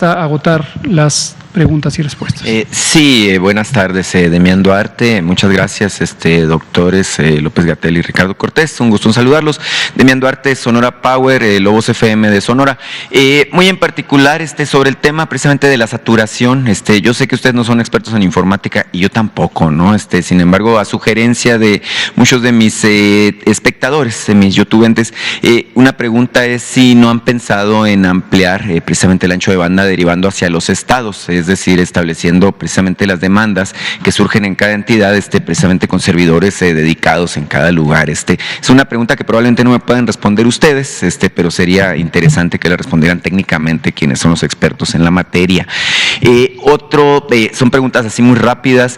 hasta agotar las preguntas y respuestas. Sí, buenas tardes, Demián Duarte. Muchas gracias, doctores López-Gatell y Ricardo Cortés. Un gusto en saludarlos. Demián Duarte, Sonora Power, Lobos FM de Sonora. Muy en particular, sobre el tema precisamente de la saturación. Yo sé que ustedes no son expertos en informática y yo tampoco, ¿no? Sin embargo, a sugerencia de muchos de mis espectadores, de mis youtubentes, una pregunta es si no han pensado en ampliar precisamente el ancho de banda derivando hacia los estados, es decir, estableciendo precisamente las demandas que surgen en cada entidad, precisamente con servidores dedicados en cada lugar. Es una pregunta que probablemente no me puedan responder ustedes, pero sería interesante que la respondieran técnicamente quienes son los expertos en la materia. Son preguntas así muy rápidas,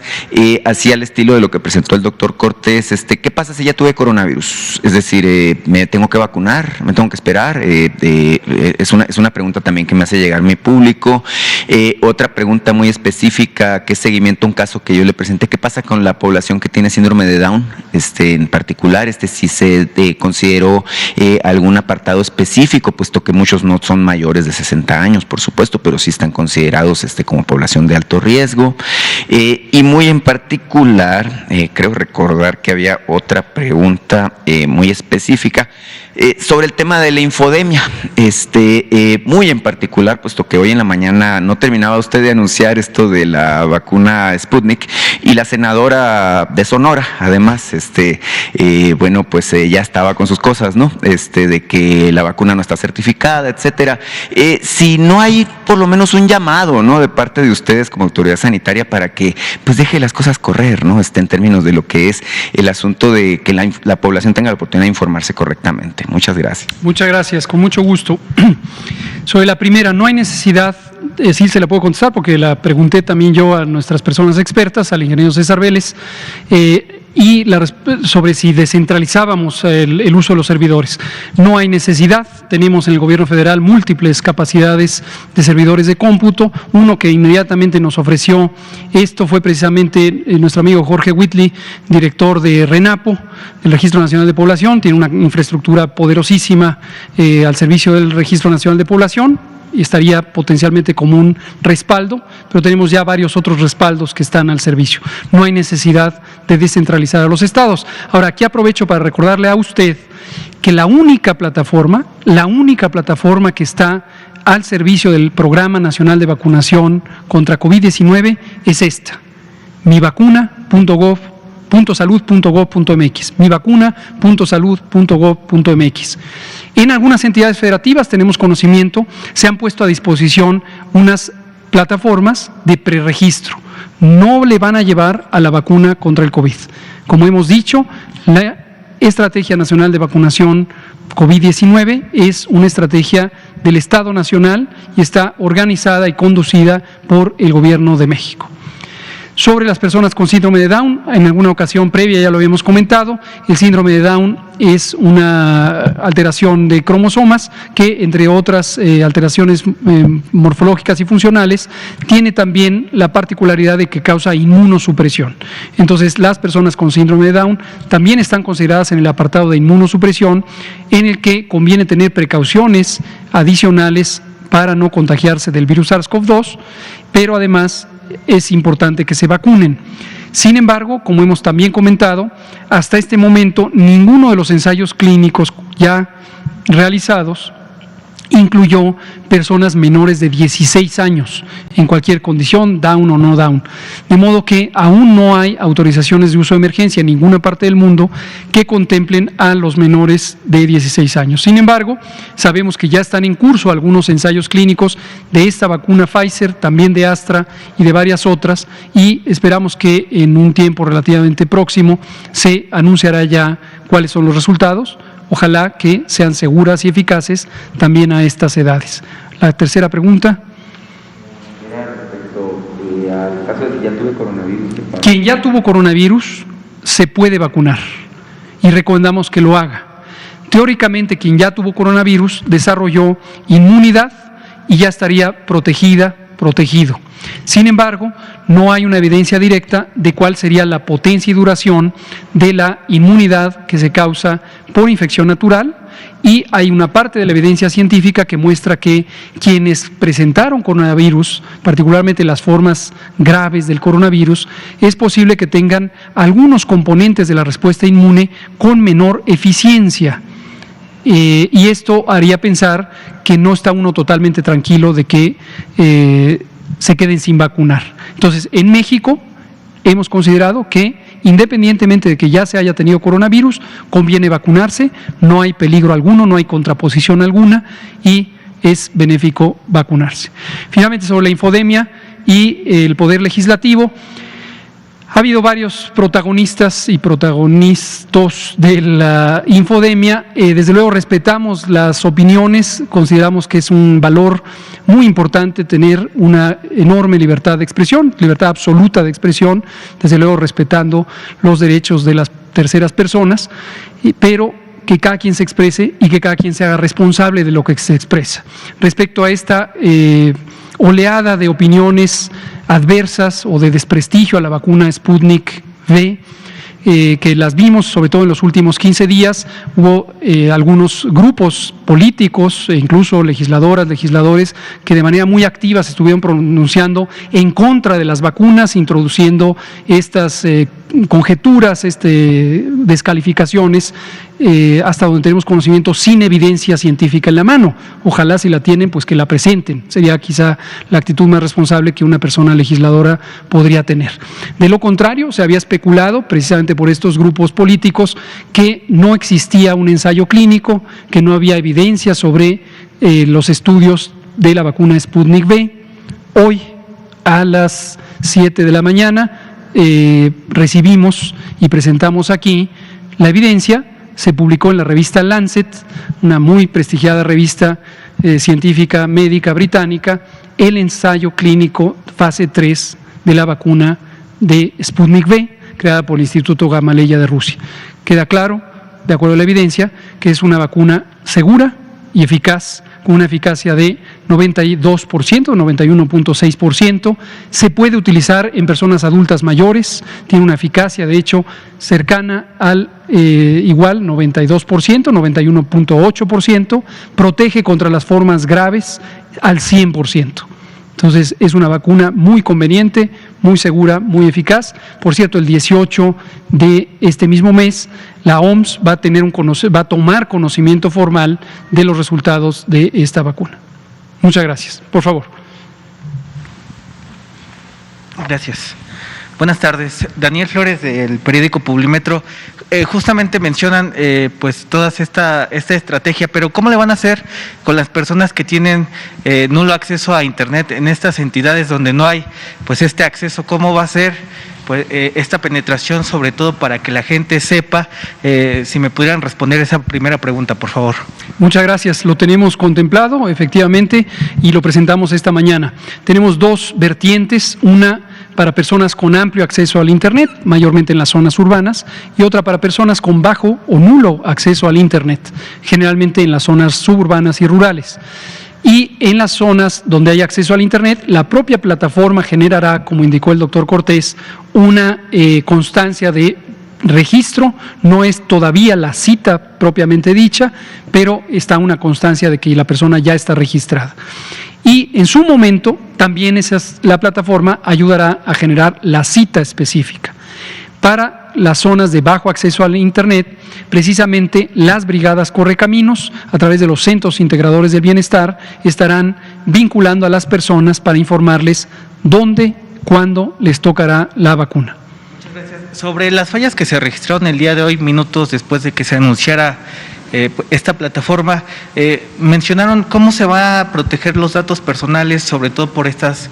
así al estilo de lo que presentó el doctor Cortés. ¿Qué pasa si ya tuve coronavirus? Es decir, ¿me tengo que vacunar? ¿Me tengo que esperar? Es una pregunta también que me hace llegar mi público. Otra pregunta muy específica, ¿qué seguimiento a un caso que yo le presenté? ¿Qué pasa con la población que tiene síndrome de Down? En particular, si se consideró algún apartado específico, puesto que muchos no son mayores de 60 años, por supuesto, pero sí están considerados como población de alto riesgo. Y muy en particular, creo recordar que había otra pregunta muy específica sobre el tema de la infodemia, muy en particular, puesto que hoy en la mañana no terminaba usted de anunciar esto de la vacuna Sputnik y la senadora de Sonora, además, bueno, pues ya estaba con sus cosas, ¿no? De que la vacuna no está certificada, etcétera. Si no hay por lo menos un llamado, ¿no?, de parte de ustedes como autoridad sanitaria para que pues deje las cosas correr, ¿no?, en términos de lo que es el asunto de que la población tenga la oportunidad de informarse correctamente. Muchas gracias. Muchas gracias, con mucho gusto. Sobre la primera, no hay necesidad, sí se la puedo contestar porque la pregunté también yo a nuestras personas expertas, al ingeniero César Vélez, y sobre si descentralizábamos el uso de los servidores. No hay necesidad, tenemos en el gobierno federal múltiples capacidades de servidores de cómputo. Uno que inmediatamente nos ofreció esto fue precisamente nuestro amigo Jorge Whitley, director de RENAPO, el Registro Nacional de Población. Tiene una infraestructura poderosísima al servicio del Registro Nacional de Población y estaría potencialmente como un respaldo, pero tenemos ya varios otros respaldos que están al servicio. No hay necesidad de descentralizar a los estados. Ahora, aquí aprovecho para recordarle a usted que la única plataforma que está al servicio del Programa Nacional de Vacunación contra COVID-19 es esta, mivacuna.salud.gov.mx, mivacuna.salud.gov.mx. En algunas entidades federativas, tenemos conocimiento, se han puesto a disposición unas plataformas de preregistro. No le van a llevar a la vacuna contra el COVID. Como hemos dicho, la Estrategia Nacional de Vacunación COVID-19 es una estrategia del Estado Nacional y está organizada y conducida por el Gobierno de México. Sobre las personas con síndrome de Down, en alguna ocasión previa ya lo habíamos comentado, el síndrome de Down es una alteración de cromosomas que, entre otras alteraciones morfológicas y funcionales, tiene también la particularidad de que causa inmunosupresión. Entonces, las personas con síndrome de Down también están consideradas en el apartado de inmunosupresión, en el que conviene tener precauciones adicionales para no contagiarse del virus SARS-CoV-2, pero además es importante que se vacunen. Sin embargo, como hemos también comentado, hasta este momento ninguno de los ensayos clínicos ya realizados incluyó personas menores de 16 años en cualquier condición, Down o no Down. De modo que aún no hay autorizaciones de uso de emergencia en ninguna parte del mundo que contemplen a los menores de 16 años. Sin embargo, sabemos que ya están en curso algunos ensayos clínicos de esta vacuna Pfizer, también de Astra y de varias otras, y esperamos que en un tiempo relativamente próximo se anunciará ya cuáles son los resultados. Ojalá que sean seguras y eficaces también a estas edades. La tercera pregunta. Respecto al caso de que ya tuve coronavirus. Quien ya tuvo coronavirus se puede vacunar y recomendamos que lo haga. Teóricamente, quien ya tuvo coronavirus desarrolló inmunidad y ya estaría protegido. Sin embargo, no hay una evidencia directa de cuál sería la potencia y duración de la inmunidad que se causa por infección natural y hay una parte de la evidencia científica que muestra que quienes presentaron coronavirus, particularmente las formas graves del coronavirus, es posible que tengan algunos componentes de la respuesta inmune con menor eficiencia. Y esto haría pensar que no está uno totalmente tranquilo de que se queden sin vacunar. Entonces, en México hemos considerado que, independientemente de que ya se haya tenido coronavirus, conviene vacunarse, no hay peligro alguno, no hay contraposición alguna y es benéfico vacunarse. Finalmente, sobre la infodemia y el Poder Legislativo, ha habido varios protagonistas y protagonistas de la infodemia. Desde luego respetamos las opiniones, consideramos que es un valor muy importante tener una enorme libertad de expresión, libertad absoluta de expresión, desde luego respetando los derechos de las terceras personas, pero que cada quien se exprese y que cada quien se haga responsable de lo que se expresa. Respecto a esta oleada de opiniones adversas o de desprestigio a la vacuna Sputnik V, que las vimos sobre todo en los últimos 15 días, hubo algunos grupos políticos e incluso legisladoras, legisladores que de manera muy activa se estuvieron pronunciando en contra de las vacunas, introduciendo estas conjeturas, descalificaciones, hasta donde tenemos conocimiento sin evidencia científica en la mano. Ojalá, si la tienen, pues que la presenten. Sería quizá la actitud más responsable que una persona legisladora podría tener. De lo contrario, se había especulado, precisamente por estos grupos políticos, que no existía un ensayo clínico, que no había evidencia sobre los estudios de la vacuna Sputnik V. Hoy, a las 7 de la mañana, recibimos y presentamos aquí la evidencia. Se publicó en la revista Lancet, una muy prestigiada revista científica médica británica, el ensayo clínico fase 3 de la vacuna de Sputnik V, creada por el Instituto Gamaleya de Rusia. Queda claro, de acuerdo a la evidencia, que es una vacuna segura y eficaz, con una eficacia de 92%, 91.6%, se puede utilizar en personas adultas mayores, tiene una eficacia de hecho cercana al igual 92%, 91.8%, protege contra las formas graves al 100%. Entonces es una vacuna muy conveniente, muy segura, muy eficaz. Por cierto, el 18 de este mismo mes, la OMS va a tomar conocimiento formal de los resultados de esta vacuna. Muchas gracias. Por favor. Gracias. Buenas tardes. Daniel Flores, del periódico Publimetro. Justamente mencionan pues toda esta estrategia, pero ¿cómo le van a hacer con las personas que tienen nulo acceso a Internet en estas entidades donde no hay pues este acceso? ¿Cómo va a ser pues esta penetración, sobre todo para que la gente sepa? Si me pudieran responder esa primera pregunta, por favor. Muchas gracias. Lo tenemos contemplado, efectivamente, y lo presentamos esta mañana. Tenemos dos vertientes, una para personas con amplio acceso al Internet, mayormente en las zonas urbanas, y otra para personas con bajo o nulo acceso al Internet, generalmente en las zonas suburbanas y rurales. Y en las zonas donde hay acceso al Internet, la propia plataforma generará, como indicó el doctor Cortés, una constancia de registro. No es todavía la cita propiamente dicha, pero está una constancia de que la persona ya está registrada. Y en su momento también la plataforma ayudará a generar la cita específica. Para las zonas de bajo acceso al Internet, precisamente las brigadas Correcaminos, a través de los centros integradores del bienestar, estarán vinculando a las personas para informarles dónde, cuándo les tocará la vacuna. Muchas gracias. Sobre las fallas que se registraron el día de hoy, minutos después de que se anunciara esta plataforma, mencionaron cómo se va a proteger los datos personales, sobre todo por estas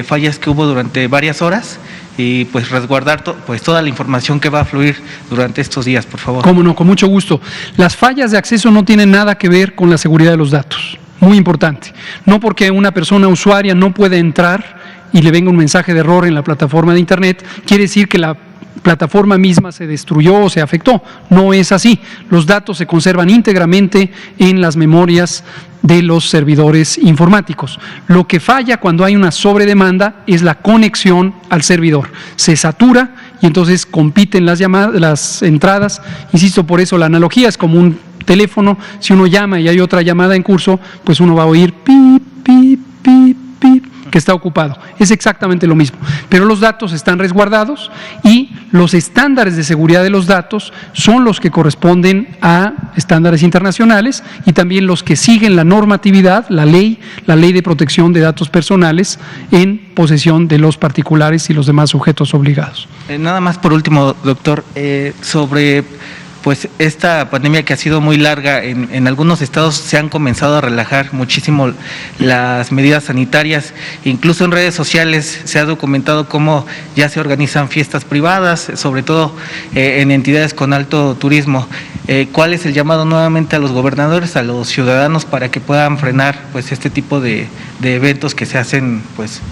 fallas que hubo durante varias horas, y pues resguardar pues toda la información que va a fluir durante estos días, por favor. Cómo no, con mucho gusto. Las fallas de acceso no tienen nada que ver con la seguridad de los datos, muy importante. No porque una persona usuaria no puede entrar y le venga un mensaje de error en la plataforma de Internet, quiere decir que la plataforma misma se destruyó o se afectó. No es así. Los datos se conservan íntegramente en las memorias de los servidores informáticos. Lo que falla cuando hay una sobredemanda es la conexión al servidor. Se satura y entonces compiten las llamadas, las entradas. Insisto, por eso la analogía es como un teléfono, si uno llama y hay otra llamada en curso, pues uno va a oír pip, pip, pip, pip, que está ocupado. Es exactamente lo mismo, pero los datos están resguardados y los estándares de seguridad de los datos son los que corresponden a estándares internacionales y también los que siguen la normatividad, la ley de protección de datos personales en posesión de los particulares y los demás sujetos obligados. Nada más por último, doctor, sobre pues esta pandemia que ha sido muy larga, en algunos estados se han comenzado a relajar muchísimo las medidas sanitarias, incluso en redes sociales se ha documentado cómo ya se organizan fiestas privadas, sobre todo en entidades con alto turismo. ¿Cuál es el llamado nuevamente a los gobernadores, a los ciudadanos, para que puedan frenar pues este tipo de eventos que se hacen pues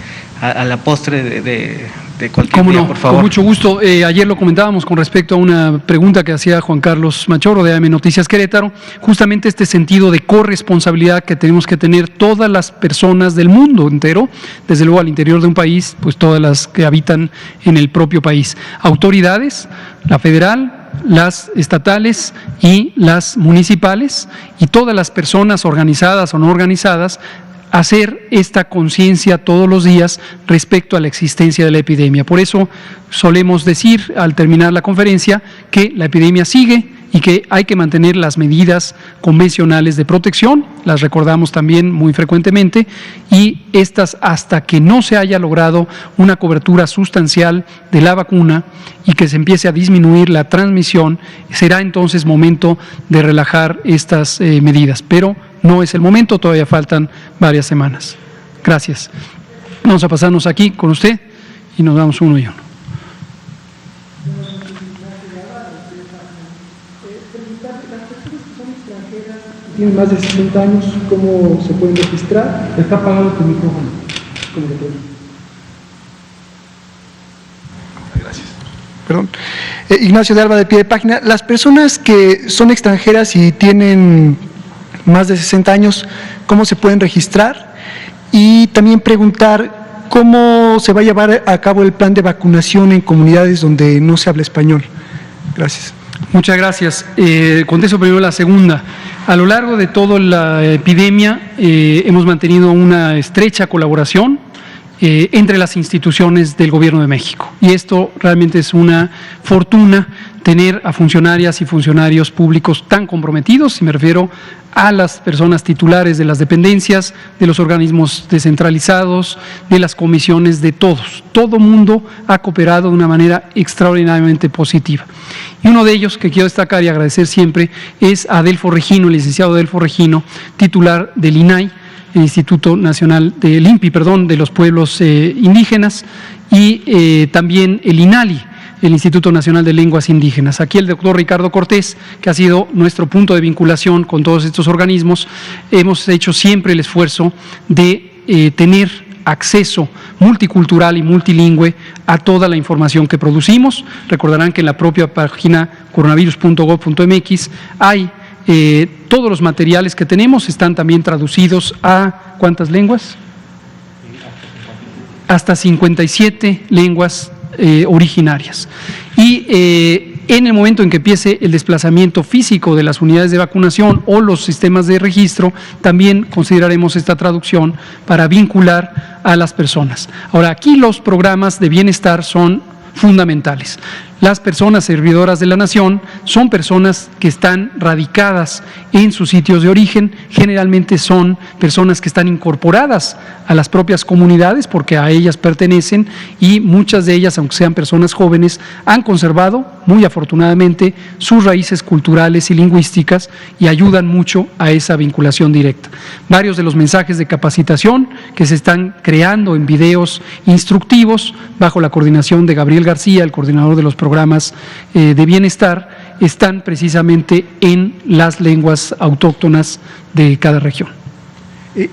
a la postre de cualquier día, por favor? Con mucho gusto. Ayer lo comentábamos con respecto a una pregunta que hacía Juan Carlos Machorro de AM Noticias Querétaro, justamente este sentido de corresponsabilidad que tenemos que tener todas las personas del mundo entero, desde luego al interior de un país, pues todas las que habitan en el propio país. Autoridades, la federal, las estatales y las municipales, y todas las personas organizadas o no organizadas, hacer esta conciencia todos los días respecto a la existencia de la epidemia. Por eso solemos decir al terminar la conferencia que la epidemia sigue y que hay que mantener las medidas convencionales de protección, las recordamos también muy frecuentemente, y estas hasta que no se haya logrado una cobertura sustancial de la vacuna y que se empiece a disminuir la transmisión, será entonces momento de relajar estas medidas, pero no es el momento, todavía faltan varias semanas. Gracias. Vamos a pasarnos aquí con usted y nos damos uno y uno. Tienen más de 60 años, ¿cómo se pueden registrar? Está apagado tu micrófono. Gracias. Perdón. Ignacio de Alba, de Pie de Página. Las personas que son extranjeras y tienen más de 60 años, ¿cómo se pueden registrar? Y también preguntar cómo se va a llevar a cabo el plan de vacunación en comunidades donde no se habla español. Gracias. Muchas gracias. Contesto primero la segunda. A lo largo de toda la epidemia hemos mantenido una estrecha colaboración entre las instituciones del Gobierno de México. Y esto realmente es una fortuna, tener a funcionarias y funcionarios públicos tan comprometidos, y me refiero a las personas titulares de las dependencias, de los organismos descentralizados, de las comisiones, de todos. Todo mundo ha cooperado de una manera extraordinariamente positiva. Y uno de ellos que quiero destacar y agradecer siempre es a Adelfo Regino, el licenciado Adelfo Regino, titular del INAI, el Instituto Nacional del INPI, de los pueblos indígenas, y también el INALI, el Instituto Nacional de Lenguas Indígenas. Aquí el doctor Ricardo Cortés, que ha sido nuestro punto de vinculación con todos estos organismos, hemos hecho siempre el esfuerzo de tener acceso multicultural y multilingüe a toda la información que producimos. Recordarán que en la propia página coronavirus.gov.mx hay todos los materiales que tenemos, están también traducidos a ¿cuántas lenguas? Hasta 57 lenguas originarias. Y en el momento en que empiece el desplazamiento físico de las unidades de vacunación o los sistemas de registro, también consideraremos esta traducción para vincular a las personas. Ahora, aquí los programas de bienestar son fundamentales. Las personas servidoras de la nación son personas que están radicadas en sus sitios de origen, generalmente son personas que están incorporadas a las propias comunidades porque a ellas pertenecen, y muchas de ellas, aunque sean personas jóvenes, han conservado, muy afortunadamente, sus raíces culturales y lingüísticas y ayudan mucho a esa vinculación directa. Varios de los mensajes de capacitación que se están creando en videos instructivos bajo la coordinación de Gabriel García, el coordinador de los programas de bienestar, están precisamente en las lenguas autóctonas de cada región.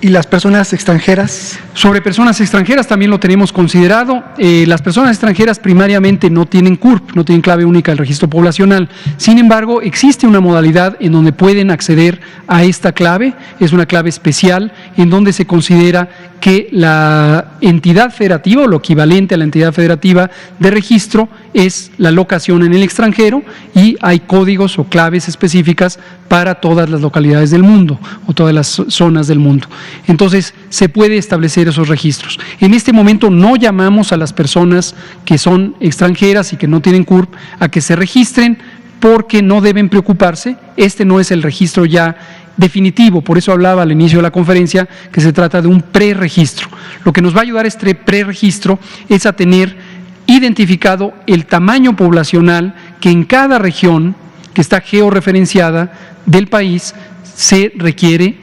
¿Y las personas extranjeras? Sobre personas extranjeras también lo tenemos considerado. Las personas extranjeras primariamente no tienen CURP, no tienen clave única del registro poblacional. Sin embargo, existe una modalidad en donde pueden acceder a esta clave. Es una clave especial en donde se considera que la entidad federativa o lo equivalente a la entidad federativa de registro es la locación en el extranjero, y hay códigos o claves específicas para todas las localidades del mundo o todas las zonas del mundo. Entonces, se puede establecer esos registros. En este momento no llamamos a las personas que son extranjeras y que no tienen CURP a que se registren, porque no deben preocuparse. Este no es el registro ya definitivo, por eso hablaba al inicio de la conferencia que se trata de un preregistro. Lo que nos va a ayudar este preregistro es a tener identificado el tamaño poblacional que en cada región que está georreferenciada del país se requiere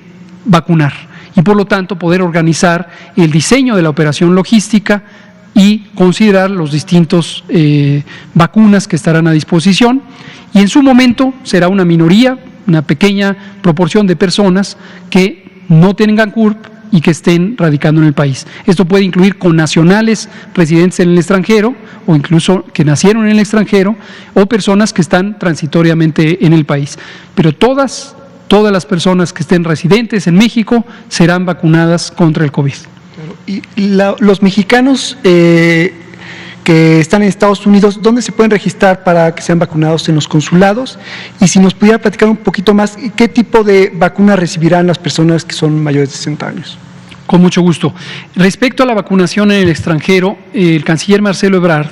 vacunar, y por lo tanto poder organizar el diseño de la operación logística y considerar los distintos vacunas que estarán a disposición. Y en su momento será una minoría, una pequeña proporción de personas que no tengan CURP y que estén radicando en el país. Esto puede incluir connacionales residentes en el extranjero, o incluso que nacieron en el extranjero, o personas que están transitoriamente en el país. Pero todas las personas que estén residentes en México serán vacunadas contra el COVID. Y los mexicanos que están en Estados Unidos, ¿dónde se pueden registrar para que sean vacunados en los consulados? Y si nos pudiera platicar un poquito más, ¿qué tipo de vacuna recibirán las personas que son mayores de 60 años? Con mucho gusto. Respecto a la vacunación en el extranjero, el canciller Marcelo Ebrard,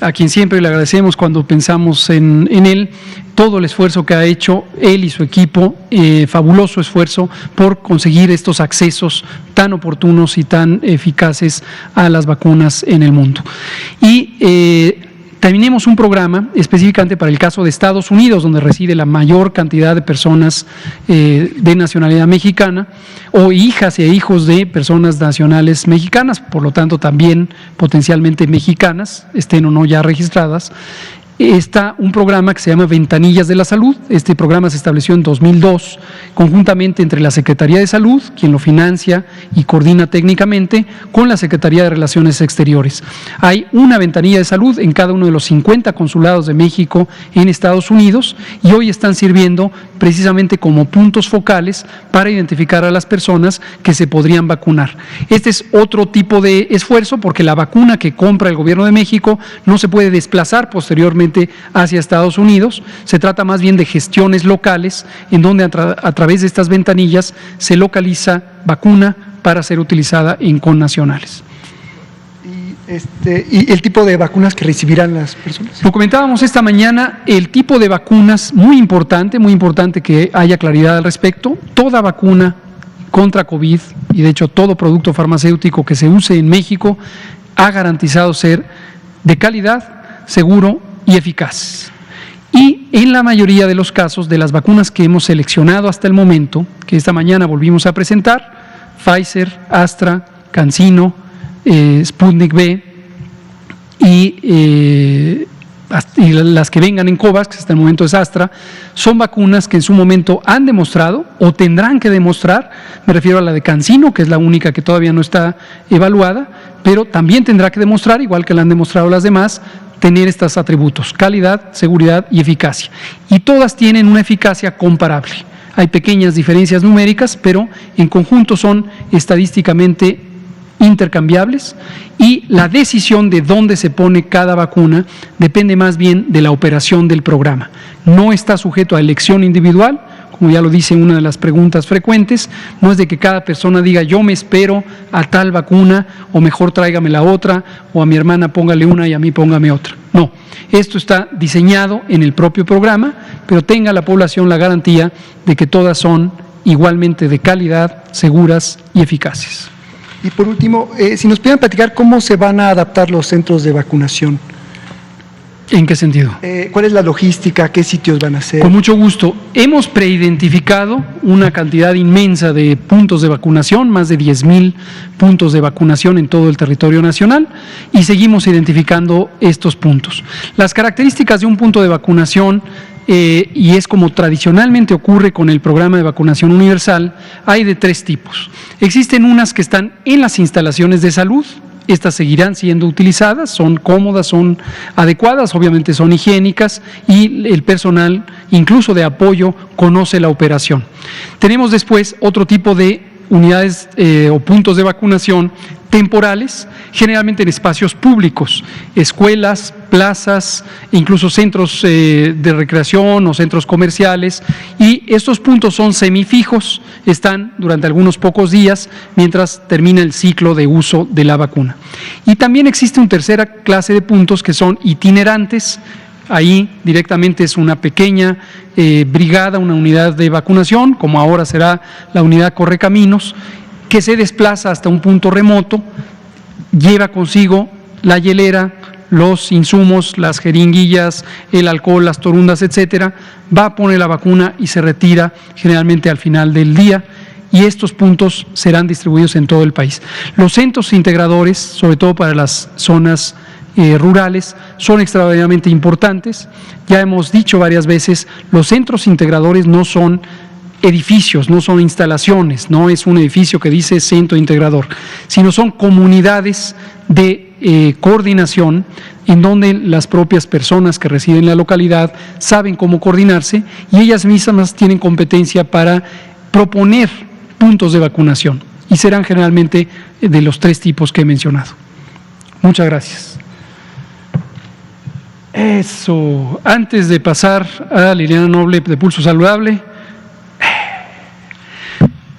a quien siempre le agradecemos cuando pensamos en él, todo el esfuerzo que ha hecho él y su equipo, fabuloso esfuerzo por conseguir estos accesos tan oportunos y tan eficaces a las vacunas en el mundo. Y tenemos un programa específicamente para el caso de Estados Unidos, donde reside la mayor cantidad de personas de nacionalidad mexicana, o hijas e hijos de personas nacionales mexicanas, por lo tanto también potencialmente mexicanas, estén o no ya registradas. Está un programa que se llama Ventanillas de la Salud. Este programa se estableció en 2002, conjuntamente entre la Secretaría de Salud, quien lo financia y coordina técnicamente, con la Secretaría de Relaciones Exteriores. Hay una ventanilla de salud en cada uno de los 50 consulados de México en Estados Unidos, y hoy están sirviendo precisamente como puntos focales para identificar a las personas que se podrían vacunar. Este es otro tipo de esfuerzo, porque la vacuna que compra el Gobierno de México no se puede desplazar posteriormente hacia Estados Unidos. Se trata más bien de gestiones locales, en donde a través de estas ventanillas se localiza vacuna para ser utilizada en connacionales. ¿Y el tipo de vacunas que recibirán las personas? Lo comentábamos esta mañana, el tipo de vacunas, muy importante que haya claridad al respecto. Toda vacuna contra COVID, y de hecho todo producto farmacéutico que se use en México, ha garantizado ser de calidad, seguro y eficaz. Y en la mayoría de los casos de las vacunas que hemos seleccionado hasta el momento, que esta mañana volvimos a presentar, Pfizer, Astra, CanSino, Sputnik V y las que vengan en COVAX, que hasta el momento es Astra, son vacunas que en su momento han demostrado o tendrán que demostrar. Me refiero a la de CanSino, que es la única que todavía no está evaluada, pero también tendrá que demostrar, igual que la han demostrado las demás, tener estos atributos: calidad, seguridad y eficacia. Y todas tienen una eficacia comparable. Hay pequeñas diferencias numéricas, pero en conjunto son estadísticamente intercambiables, y la decisión de dónde se pone cada vacuna depende más bien de la operación del programa. No está sujeto a elección individual, como ya lo dice una de las preguntas frecuentes. No es de que cada persona diga yo me espero a tal vacuna, o mejor tráigame la otra, o a mi hermana póngale una y a mí póngame otra. No, esto está diseñado en el propio programa, pero tenga la población la garantía de que todas son igualmente de calidad, seguras y eficaces. Y por último, si nos pudieran platicar cómo se van a adaptar los centros de vacunación. ¿En qué sentido? ¿Cuál es la logística? ¿Qué sitios van a ser? Con mucho gusto. Hemos preidentificado una cantidad inmensa de puntos de vacunación, más de 10,000 puntos de vacunación en todo el territorio nacional, y seguimos identificando estos puntos. Las características de un punto de vacunación y es como tradicionalmente ocurre con el programa de vacunación universal, hay de 3 tipos. Existen unas que están en las instalaciones de salud. Estas seguirán siendo utilizadas, son cómodas, son adecuadas, obviamente son higiénicas y el personal, incluso de apoyo, conoce la operación. Tenemos después otro tipo de unidades o puntos de vacunación temporales, generalmente en espacios públicos, escuelas, plazas, incluso centros de recreación o centros comerciales, y estos puntos son semifijos, están durante algunos pocos días mientras termina el ciclo de uso de la vacuna. Y también existe una tercera clase de puntos que son itinerantes. Ahí directamente es una pequeña brigada, una unidad de vacunación, como ahora será la unidad Correcaminos, que se desplaza hasta un punto remoto, lleva consigo la hielera, los insumos, las jeringuillas, el alcohol, las torundas, etcétera, va a poner la vacuna y se retira generalmente al final del día, y estos puntos serán distribuidos en todo el país. Los centros integradores, sobre todo para las zonas rurales, son extraordinariamente importantes. Ya hemos dicho varias veces, los centros integradores no son edificios, no son instalaciones, no es un edificio que dice centro integrador, sino son comunidades de coordinación en donde las propias personas que residen en la localidad saben cómo coordinarse y ellas mismas tienen competencia para proponer puntos de vacunación y serán generalmente de los 3 tipos que he mencionado. Muchas gracias. Eso, antes de pasar a Liliana Noble de Pulso Saludable,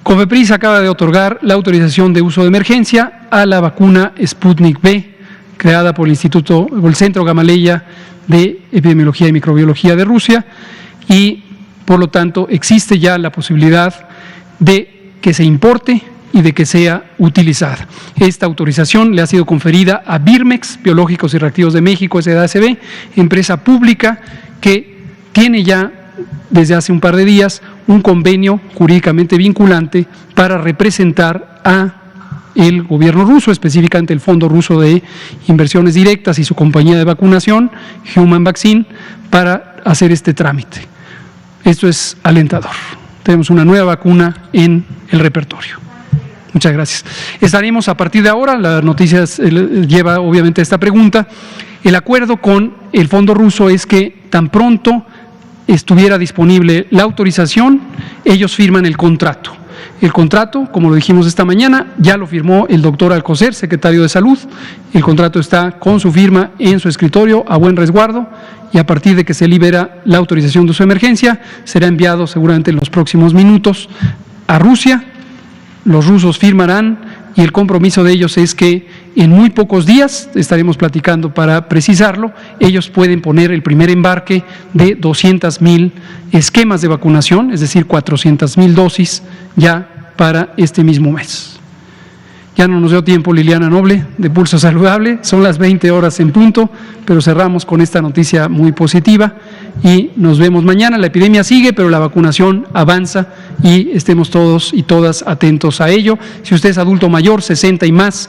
COFEPRIS acaba de otorgar la autorización de uso de emergencia a la vacuna Sputnik V, creada por el Centro Gamaleya de Epidemiología y Microbiología de Rusia, y por lo tanto existe ya la posibilidad de que se importe y de que sea utilizada. Esta autorización le ha sido conferida a Birmex, Biológicos y Reactivos de México, SADCB, empresa pública que tiene ya desde hace un par de días un convenio jurídicamente vinculante para representar a el gobierno ruso, específicamente el Fondo Ruso de Inversiones Directas y su compañía de vacunación, Human Vaccine, para hacer este trámite. Esto es alentador. Tenemos una nueva vacuna en el repertorio. Muchas gracias. Estaremos a partir de ahora, la noticia lleva obviamente esta pregunta, el acuerdo con el Fondo Ruso es que tan pronto estuviera disponible la autorización, ellos firman el contrato. El contrato, como lo dijimos esta mañana, ya lo firmó el doctor Alcocer, secretario de Salud. El contrato está con su firma en su escritorio a buen resguardo y a partir de que se libera la autorización de su emergencia, será enviado seguramente en los próximos minutos a Rusia. Los rusos firmarán y el compromiso de ellos es que en muy pocos días, estaremos platicando para precisarlo, ellos pueden poner el primer embarque de 200,000 esquemas de vacunación, es decir, 400,000 dosis ya para este mismo mes. Ya no nos dio tiempo Liliana Noble de Pulso Saludable, son las 20 horas en punto, pero cerramos con esta noticia muy positiva y nos vemos mañana. La epidemia sigue, pero la vacunación avanza y estemos todos y todas atentos a ello. Si usted es adulto mayor, 60 y más,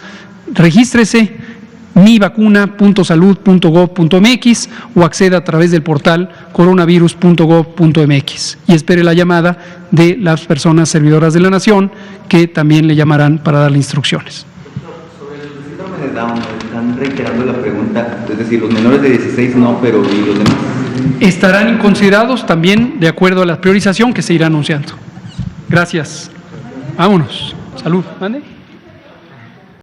regístrese mivacuna.salud.gov.mx o acceda a través del portal coronavirus.gov.mx y espere la llamada de las personas servidoras de la nación que también le llamarán para darle instrucciones. Sobre el síndrome de Down, están reiterando la pregunta, es decir, los menores de 16 no, pero ¿y los demás? Estarán considerados también de acuerdo a la priorización que se irá anunciando. Gracias. Vámonos. Salud. ¿Mande?